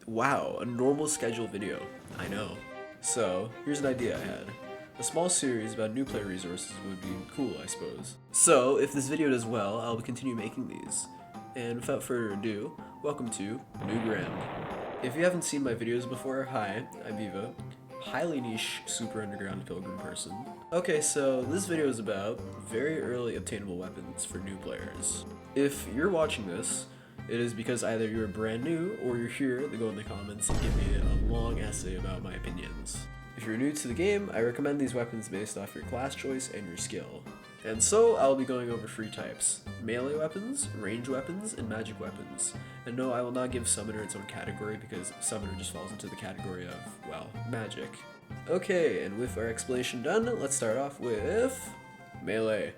Wow, a normal schedule video. I know. So, here's an idea I had. A small series about new player resources would be cool, I suppose. So, if this video does well, I'll continue making these. And without further ado, welcome to Pilgrammed. If you haven't seen my videos before, hi, I'm Viva. Highly niche, super underground pilgrim person. Okay, so this video is about very early obtainable weapons for new players. If you're watching this, it is because either you're brand new or you're here to go in the comments and give me a long essay about my opinions. If you're new to the game, I recommend these weapons based off your class choice and your skill. And so I'll be going over 3 types: melee weapons, range weapons, and magic weapons. And no, I will not give summoner its own category because summoner just falls into the category of, well, magic. Okay, and with our explanation done, let's start off with melee.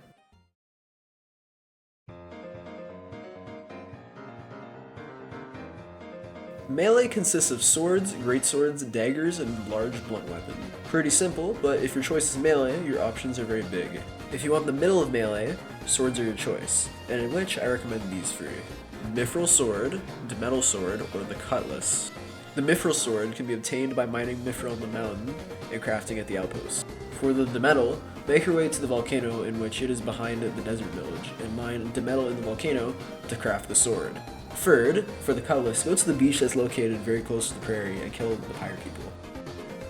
Melee consists of swords, greatswords, daggers, and large blunt weapon. Pretty simple, but if your choice is melee, your options are very big. If you want the middle of melee, swords are your choice, and in which I recommend these 3. Mithril sword, the metal sword, or the cutlass. The mithril sword can be obtained by mining mithril on the mountain and crafting at the outpost. For the metal, make your way to the volcano in which it is behind the desert village, and mine the metal in the volcano to craft the sword. Third, for the cutlass, go to the beach that's located very close to the prairie and kill the pirate people.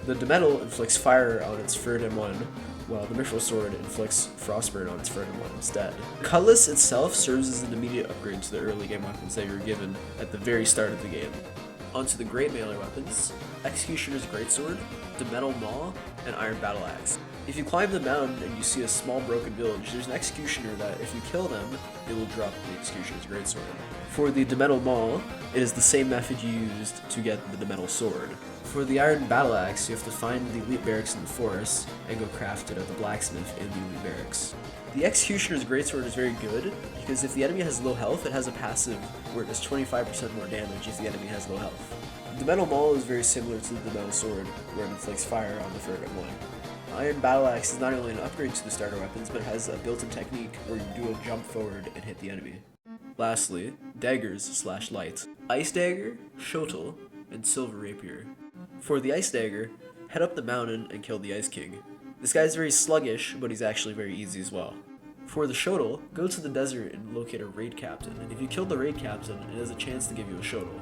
The metal inflicts fire on its third M1, while the mithril sword inflicts frostburn on its third M1 instead. The cutlass itself serves as an immediate upgrade to the early game weapons that you were given at the very start of the game. Onto the great melee weapons: Executioner's Greatsword, the metal maul, and iron battle axe. If you climb the mountain and you see a small broken village, there's an executioner that if you kill them, it will drop the Executioner's Greatsword. For the metal maul, it is the same method you used to get the metal sword. For the iron battle axe, you have to find the elite barracks in the forest and go craft it at the blacksmith in the elite barracks. The Executioner's Greatsword is very good because if the enemy has low health, it has a passive where it does 25% more damage if the enemy has low health. The metal maul is very similar to the metal sword, where it inflicts fire on the third M1. Iron battle axe is not only an upgrade to the starter weapons, but has a built-in technique where you do a jump forward and hit the enemy. Lastly, daggers/light. Ice dagger, shotel, and silver rapier. For the ice dagger, head up the mountain and kill the Ice King. This guy's very sluggish, but he's actually very easy as well. For the shotel, go to the desert and locate a raid captain, and if you kill the raid captain, it has a chance to give you a shotel.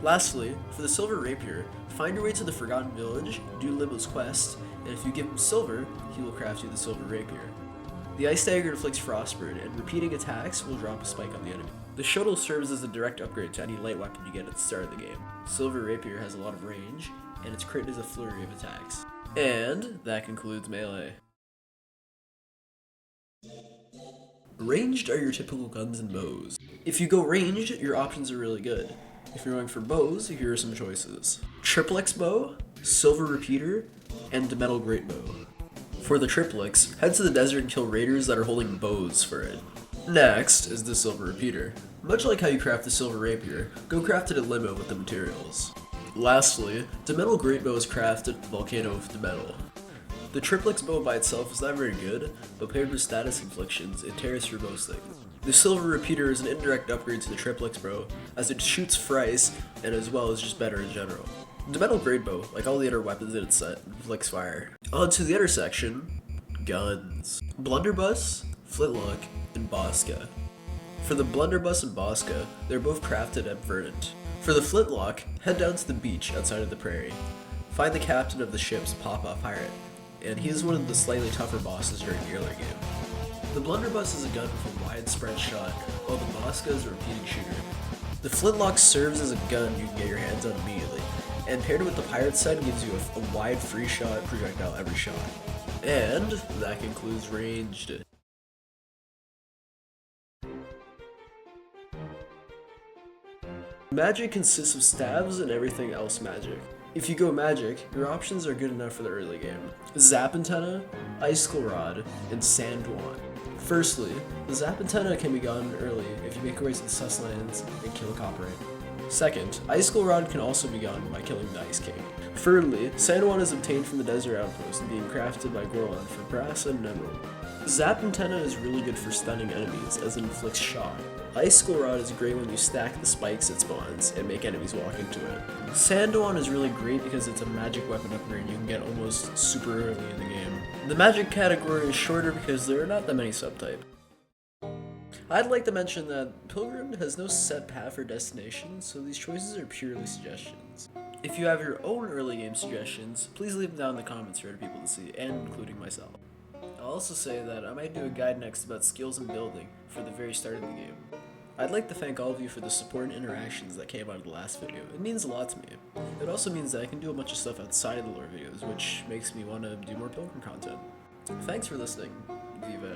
Lastly, for the silver rapier, find your way to the Forgotten Village, do Limbo's quest, and if you give him silver, he will craft you the silver rapier. The ice dagger inflicts frostburn, and repeating attacks will drop a spike on the enemy. The shotel serves as a direct upgrade to any light weapon you get at the start of the game. Silver rapier has a lot of range, and its crit is a flurry of attacks. And that concludes melee. Ranged are your typical guns and bows. If you go ranged, your options are really good. If you're going for bows, here are some choices: triplex bow, silver repeater, and the metal great bow. For the triplex, head to the desert and kill raiders that are holding bows for it. Next is the silver repeater. Much like how you craft the silver rapier, go craft it at Limbo with the materials. Lastly, the metal great bow is crafted at the volcano with the metal. The triplex bow by itself is not very good, but paired with status inflictions, it tears through most things. The silver repeater is an indirect upgrade to the triplex bow, as it shoots thrice and as well as just better in general. The metal great bow, like all the other weapons in its set, inflicts fire. On to the other section, guns. Blunderbuss, flintlock, and bosca. For the blunderbuss and bosca, they're both crafted at Verdant. For the flintlock, head down to the beach outside of the prairie. Find the captain of the ship's pop-off pirate, and he is one of the slightly tougher bosses during the earlier game. The blunderbuss is a gun with a widespread shot, while the bosca is a repeating shooter. The flintlock serves as a gun you can get your hands on immediately, and paired with the pirate set gives you a wide free shot projectile every shot. And that concludes ranged. Magic consists of stabs and everything else magic. If you go magic, your options are good enough for the early game: Zap Antenna, Icicle Rod, and Sand Wand. Firstly, the Zap Antenna can be gotten early if you make your way to the Susslands and kill a Copperite. Second, Icicle Rod can also be gotten by killing the Ice King. Thirdly, Sand Wand is obtained from the desert outpost and being crafted by Gorlon for brass and emerald. Zap Antenna is really good for stunning enemies, as it inflicts shock. Icicle Rod is great when you stack the spikes it spawns and make enemies walk into it. Sandowan is really great because it's a magic weapon upgrade you can get almost super early in the game. The magic category is shorter because there are not that many subtypes. I'd like to mention that Pilgrammed has no set path or destination, so these choices are purely suggestions. If you have your own early game suggestions, please leave them down in the comments for other people to see, and including myself. I'll also say that I might do a guide next about skills and building for the very start of the game. I'd like to thank all of you for the support and interactions that came out of the last video. It means a lot to me. It also means that I can do a bunch of stuff outside of the lore videos, which makes me want to do more Pilgrim content. Thanks for listening. Viva